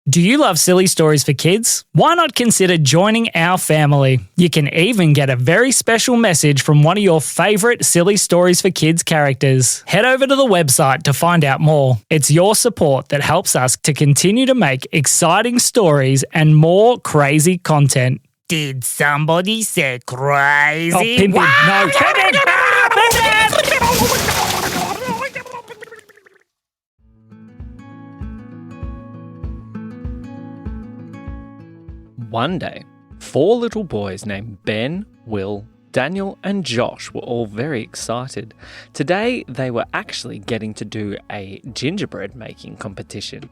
Do you love silly stories for kids? Why not consider joining our family? You can even get a very special message from one of your favourite silly stories for kids characters. Head over to the website to find out more. It's your support that helps us to continue to make exciting stories and more crazy content. Did somebody say crazy? Oh, Pimpin, no. Pimpin! One day, 4 little boys named Ben, Will, Daniel and Josh were all very excited. Today, they were actually getting to do a gingerbread making competition.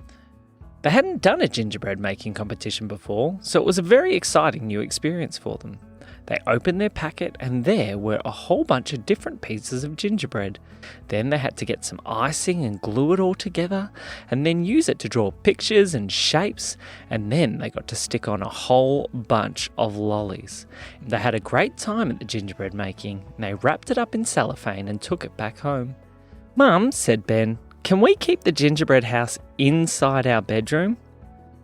They hadn't done a gingerbread making competition before, so it was a very exciting new experience for them. They opened their packet and there were a whole bunch of different pieces of gingerbread. Then they had to get some icing and glue it all together and then use it to draw pictures and shapes, and then they got to stick on a whole bunch of lollies. They had a great time at the gingerbread making and they wrapped it up in cellophane and took it back home. "Mum," said Ben, "can we keep the gingerbread house inside our bedroom?"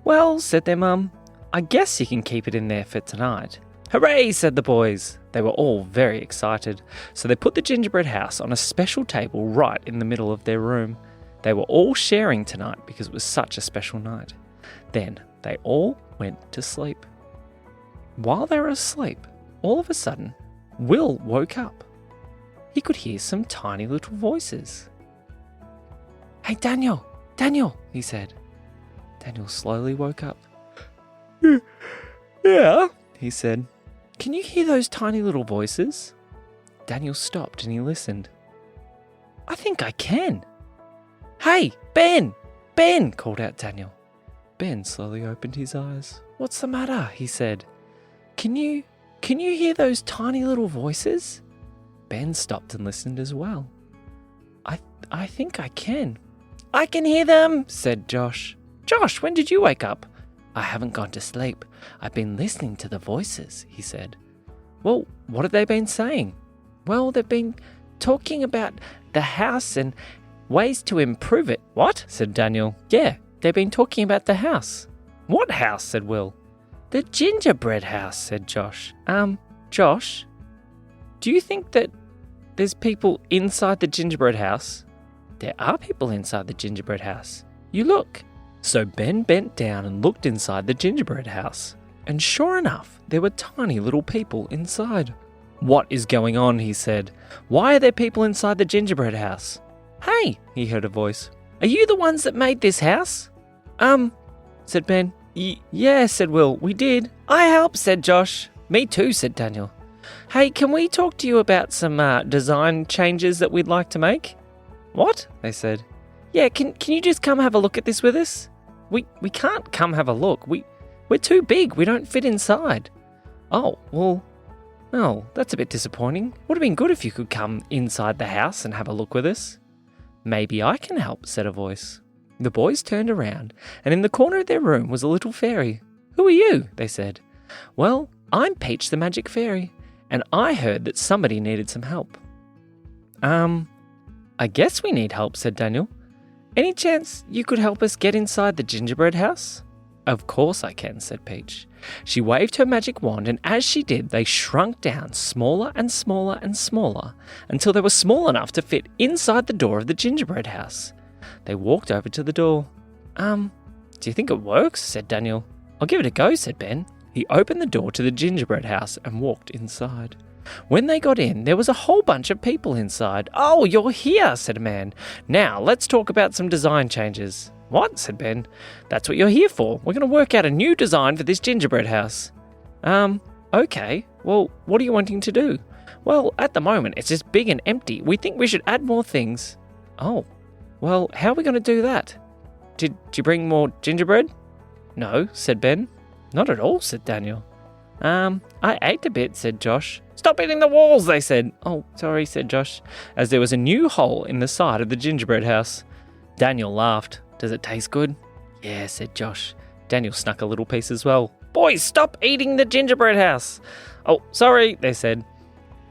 "Well," said their mum, "I guess you can keep it in there for tonight." "Hooray," said the boys. They were all very excited, so they put the gingerbread house on a special table right in the middle of their room. They were all sharing tonight because it was such a special night. Then they all went to sleep. While they were asleep, all of a sudden, Will woke up. He could hear some tiny little voices. "Hey, Daniel, Daniel," he said. Daniel slowly woke up. "Yeah," he said. "Can you hear those tiny little voices?" Daniel stopped and he listened. "I think I can." "Hey, Ben! Ben!" called out Daniel. Ben slowly opened his eyes. "What's the matter?" he said. Can you hear those tiny little voices?" Ben stopped and listened as well. I think I can." "I can hear them," said Josh. "Josh, when did you wake up?" "I haven't gone to sleep. I've been listening to the voices," he said. "Well, what have they been saying?" "Well, they've been talking about the house and ways to improve it." "What?" said Daniel. "Yeah, they've been talking about the house." "What house?" said Will. "The gingerbread house," said Josh. Josh, do you think that there's people inside the gingerbread house?" "There are people inside the gingerbread house. You look." So Ben bent down and looked inside the gingerbread house. And sure enough, there were tiny little people inside. "What is going on?" he said. "Why are there people inside the gingerbread house?" "Hey," he heard a voice. "Are you the ones that made this house?" Said Ben. Yeah, said Will. "We did." "I helped," said Josh. "Me too," said Daniel. "Hey, can we talk to you about some design changes that we'd like to make?" "What?" they said. "Yeah, can you just come have a look at this with us?" We can't come have a look. We're too big. We don't fit inside." "Oh, well, no, that's a bit disappointing. Would have been good if you could come inside the house and have a look with us." "Maybe I can help," said a voice. The boys turned around, and in the corner of their room was a little fairy. "Who are you?" they said. "Well, I'm Peach the Magic Fairy, and I heard that somebody needed some help." I guess we need help," said Daniel. "Any chance you could help us get inside the gingerbread house?" "Of course I can," said Peach. She waved her magic wand, and as she did, they shrunk down smaller and smaller and smaller until they were small enough to fit inside the door of the gingerbread house. They walked over to the door. Do you think it works?" said Daniel. "I'll give it a go," said Ben. He opened the door to the gingerbread house and walked inside. When they got in, there was a whole bunch of people inside. "Oh, you're here," said a man. "Now, let's talk about some design changes." "What?" said Ben. "That's what you're here for. We're going to work out a new design for this gingerbread house." Okay. Well, what are you wanting to do?" "Well, at the moment, it's just big and empty. We think we should add more things." "Oh, well, how are we going to do that?" Did you bring more gingerbread?" "No," said Ben. "Not at all," said Daniel. I ate a bit," said Josh. "Stop eating the walls," they said. "Oh, sorry," said Josh, as there was a new hole in the side of the gingerbread house. Daniel laughed. "Does it taste good?" "Yeah," said Josh. Daniel snuck a little piece as well. "Boys, stop eating the gingerbread house." "Oh, sorry," they said.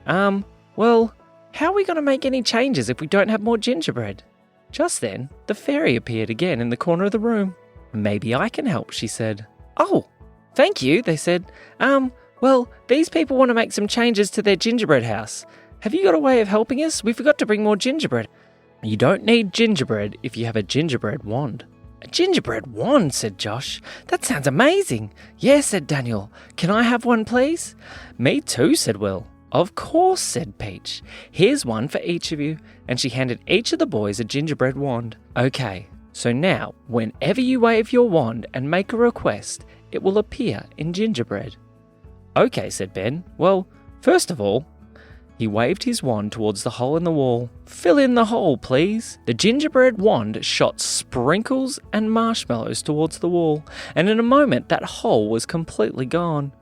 Well, how are we going to make any changes if we don't have more gingerbread?" Just then, the fairy appeared again in the corner of the room. Maybe I can help, she said. Oh, thank you, they said. Well, these people want to make some changes to their gingerbread house. Have you got a way of helping us? We forgot to bring more gingerbread. You don't need gingerbread if you have a gingerbread wand. A gingerbread wand, said Josh. That sounds amazing. Yes, said Daniel. Can I have one, please? Me too, said Will. Of course, said Peach. Here's one for each of you. And she handed each of the boys a gingerbread wand. Okay, so now, whenever you wave your wand and make a request, it will appear in gingerbread. Okay, said Ben. Well, first of all, he waved his wand towards the hole in the wall. Fill in the hole, please. The gingerbread wand shot sprinkles and marshmallows towards the wall, and in a moment that hole was completely gone.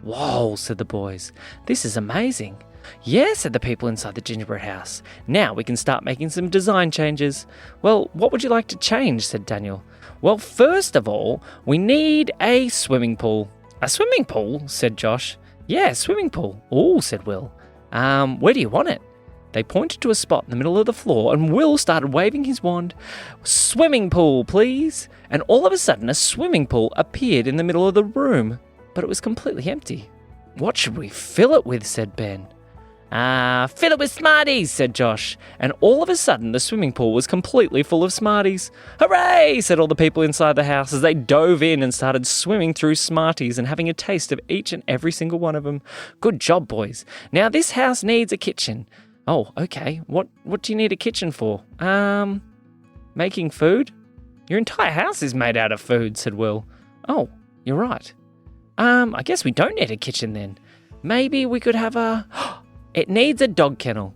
Whoa, said the boys. This is amazing. Yeah, said the people inside the gingerbread house. Now we can start making some design changes. Well, what would you like to change, said Daniel. Well, first of all, we need a swimming pool. A swimming pool, said Josh. Yeah, swimming pool. Oh, said Will. Where do you want it? They pointed to a spot in the middle of the floor, and Will started waving his wand. Swimming pool, please. And all of a sudden, a swimming pool appeared in the middle of the room, but it was completely empty. What should we fill it with, said Ben. Fill it with Smarties, said Josh. And all of a sudden, the swimming pool was completely full of Smarties. Hooray, said all the people inside the house as they dove in and started swimming through Smarties and having a taste of each and every single one of them. Good job, boys. Now this house needs a kitchen. Oh, okay. What do you need a kitchen for? Making food? Your entire house is made out of food, said Will. Oh, you're right. I guess we don't need a kitchen then. Maybe we could have a... It needs a dog kennel.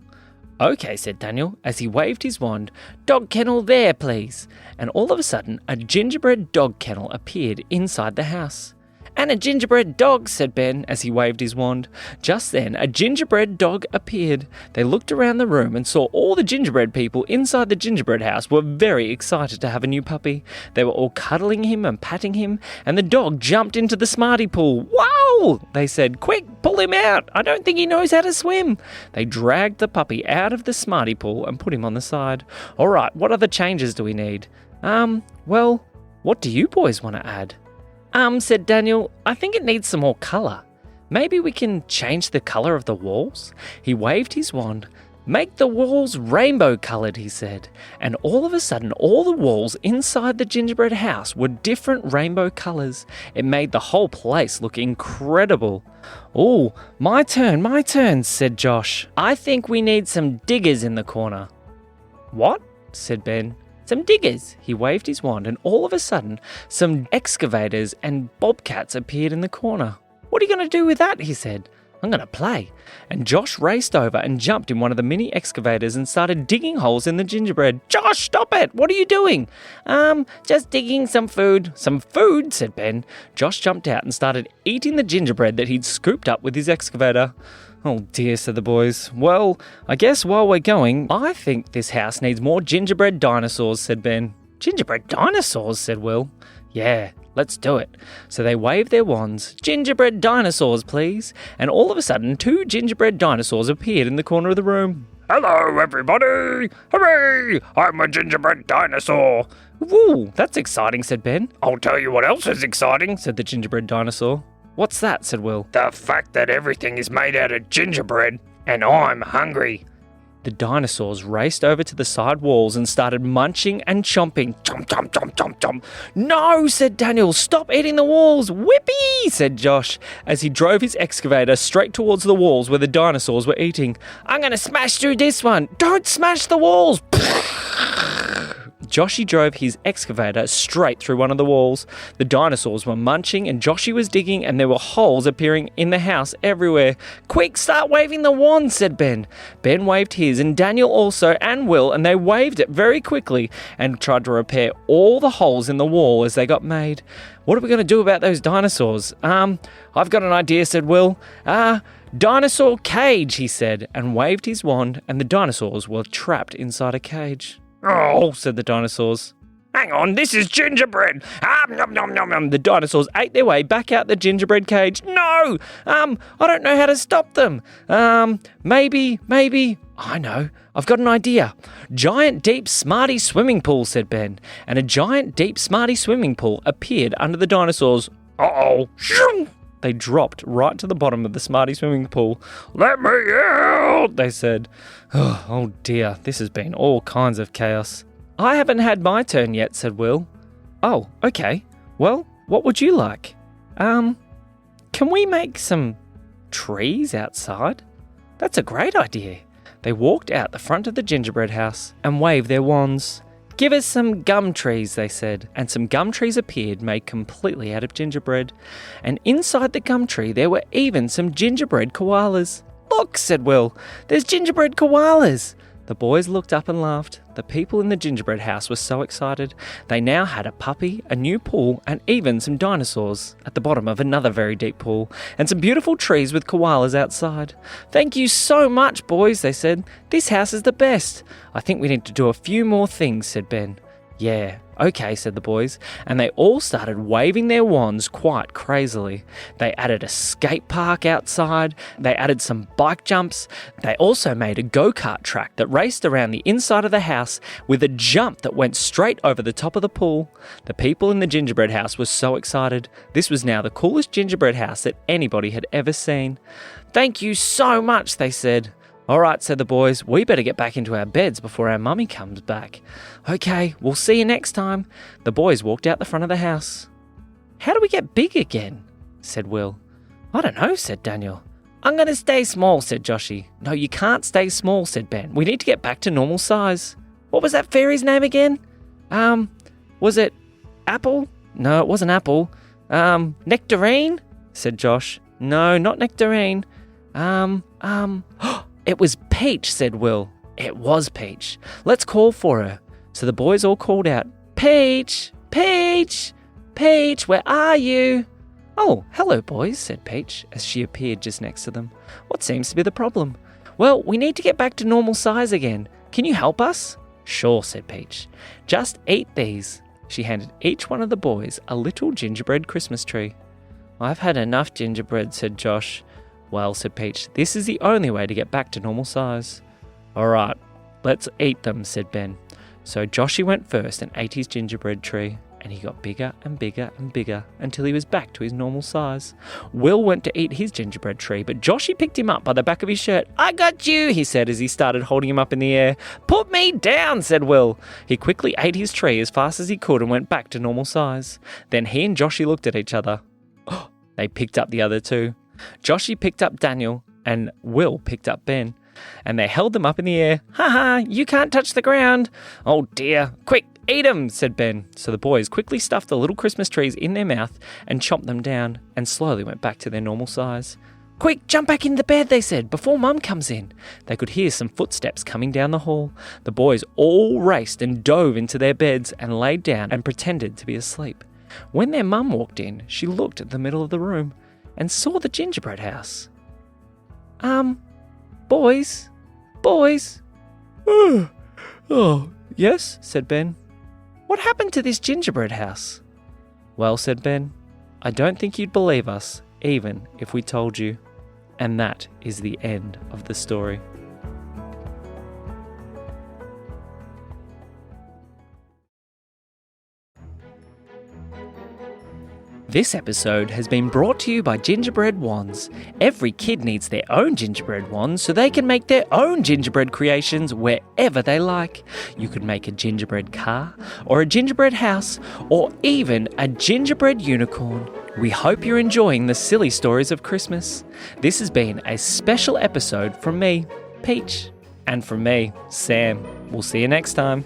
Okay, said Daniel, as he waved his wand. Dog kennel there, please. And all of a sudden, a gingerbread dog kennel appeared inside the house. And a gingerbread dog, said Ben, as he waved his wand. Just then, a gingerbread dog appeared. They looked around the room and saw all the gingerbread people inside the gingerbread house were very excited to have a new puppy. They were all cuddling him and patting him, and the dog jumped into the Smartie pool. Wow! They said, quick, pull him out. I don't think he knows how to swim. They dragged the puppy out of the Smartie pool and put him on the side. All right, what other changes do we need? Well, what do you boys want to add? Said Daniel, I think it needs some more colour. Maybe we can change the colour of the walls? He waved his wand. Make the walls rainbow coloured, he said. And all of a sudden, all the walls inside the gingerbread house were different rainbow colours. It made the whole place look incredible. Oh, my turn, said Josh. I think we need some diggers in the corner. What? Said Ben. Some diggers. He waved his wand, and all of a sudden, some excavators and bobcats appeared in the corner. What are you going to do with that? He said. I'm going to play. And Josh raced over and jumped in one of the mini excavators and started digging holes in the gingerbread. Josh, stop it! What are you doing? Just digging some food. Some food, said Ben. Josh jumped out and started eating the gingerbread that he'd scooped up with his excavator. Oh dear, said the boys. Well, I guess while we're going, I think this house needs more gingerbread dinosaurs, said Ben. Gingerbread dinosaurs, said Will. Yeah, let's do it. So they waved their wands. Gingerbread dinosaurs, please. And all of a sudden, 2 gingerbread dinosaurs appeared in the corner of the room. Hello, everybody! Hooray! I'm a gingerbread dinosaur. Woo, that's exciting, said Ben. I'll tell you what else is exciting, said the gingerbread dinosaur. What's that? Said Will. The fact that everything is made out of gingerbread, and I'm hungry. The dinosaurs raced over to the side walls and started munching and chomping. Chomp, chomp, chomp, chomp, chomp. No, said Daniel. Stop eating the walls. Whippy, said Josh, as he drove his excavator straight towards the walls where the dinosaurs were eating. I'm going to smash through this one. Don't smash the walls. Joshy drove his excavator straight through one of the walls. The dinosaurs were munching and Joshy was digging, and there were holes appearing in the house everywhere. Quick, start waving the wand, said Ben. Ben waved his, and Daniel also, and Will, and they waved it very quickly and tried to repair all the holes in the wall as they got made. What are we going to do about those dinosaurs? I've got an idea, said Will. Dinosaur cage, he said, and waved his wand, and the dinosaurs were trapped inside a cage. Oh, said the dinosaurs. Hang on, this is gingerbread. Nom, nom, nom, nom. The dinosaurs ate their way back out the gingerbread cage. No! I don't know how to stop them. Maybe, I know. I've got an idea. Giant, deep, smarty swimming pool, said Ben. And a giant, deep, smarty swimming pool appeared under the dinosaurs. Uh-oh. Shoo! They dropped right to the bottom of the smarty swimming pool. Let me out, They said. Oh dear, this has been all kinds of chaos. I haven't had my turn yet, said Will. Oh, okay. Well, what would you like? Can we make some trees outside? That's a great idea. They walked out the front of the gingerbread house and waved their wands. Give us some gum trees, they said, and some gum trees appeared made completely out of gingerbread. And inside the gum tree there were even some gingerbread koalas. Look, said Will, there's gingerbread koalas. The boys looked up and laughed. The people in the gingerbread house were so excited. They now had a puppy, a new pool, and even some dinosaurs at the bottom of another very deep pool, and some beautiful trees with koalas outside. Thank you so much, boys, they said. This house is the best. I think we need to do a few more things, said Ben. Yeah, okay, said the boys, and they all started waving their wands quite crazily. They added a skate park outside, they added some bike jumps, they also made a go-kart track that raced around the inside of the house with a jump that went straight over the top of the pool. The people in the gingerbread house were so excited. This was now the coolest gingerbread house that anybody had ever seen. Thank you so much, they said. All right, said the boys, we better get back into our beds before our mummy comes back. Okay, we'll see you next time. The boys walked out the front of the house. How do we get big again? Said Will. I don't know, said Daniel. I'm going to stay small, said Joshy. No, you can't stay small, said Ben. We need to get back to normal size. What was that fairy's name again? Was it Apple? No, it wasn't Apple. Nectarine? Said Josh. No, not Nectarine. It was Peach, said Will. It was Peach. Let's call for her. So the boys all called out, Peach, Peach, Peach, where are you? Oh, hello, boys, said Peach as she appeared just next to them. What seems to be the problem? Well, we need to get back to normal size again. Can you help us? Sure, said Peach. Just eat these. She handed each one of the boys a little gingerbread Christmas tree. I've had enough gingerbread, said Josh. Well, said Peach, this is the only way to get back to normal size. All right, let's eat them, said Ben. So Joshy went first and ate his gingerbread tree, and he got bigger and bigger and bigger until he was back to his normal size. Will went to eat his gingerbread tree, but Joshy picked him up by the back of his shirt. I got you, he said as he started holding him up in the air. Put me down, said Will. He quickly ate his tree as fast as he could and went back to normal size. Then he and Joshy looked at each other. They picked up the other two. Joshy picked up Daniel and Will picked up Ben, and they held them up in the air. Ha ha, you can't touch the ground. Oh dear, quick, eat them, said Ben. So the boys quickly stuffed the little Christmas trees in their mouth and chomped them down and slowly went back to their normal size. Quick, jump back in the bed, they said, before Mum comes in. They could hear some footsteps coming down the hall. The boys all raced and dove into their beds and laid down and pretended to be asleep. When their mum walked in, she looked at the middle of the room and saw the gingerbread house. Boys? Oh, yes, said Ben. What happened to this gingerbread house? Well, said Ben, I don't think you'd believe us, even if we told you. And that is the end of the story. This episode has been brought to you by Gingerbread Wands. Every kid needs their own gingerbread wand so they can make their own gingerbread creations wherever they like. You could make a gingerbread car, or a gingerbread house, or even a gingerbread unicorn. We hope you're enjoying the silly stories of Christmas. This has been a special episode from me, Peach, and from me, Sam. We'll see you next time.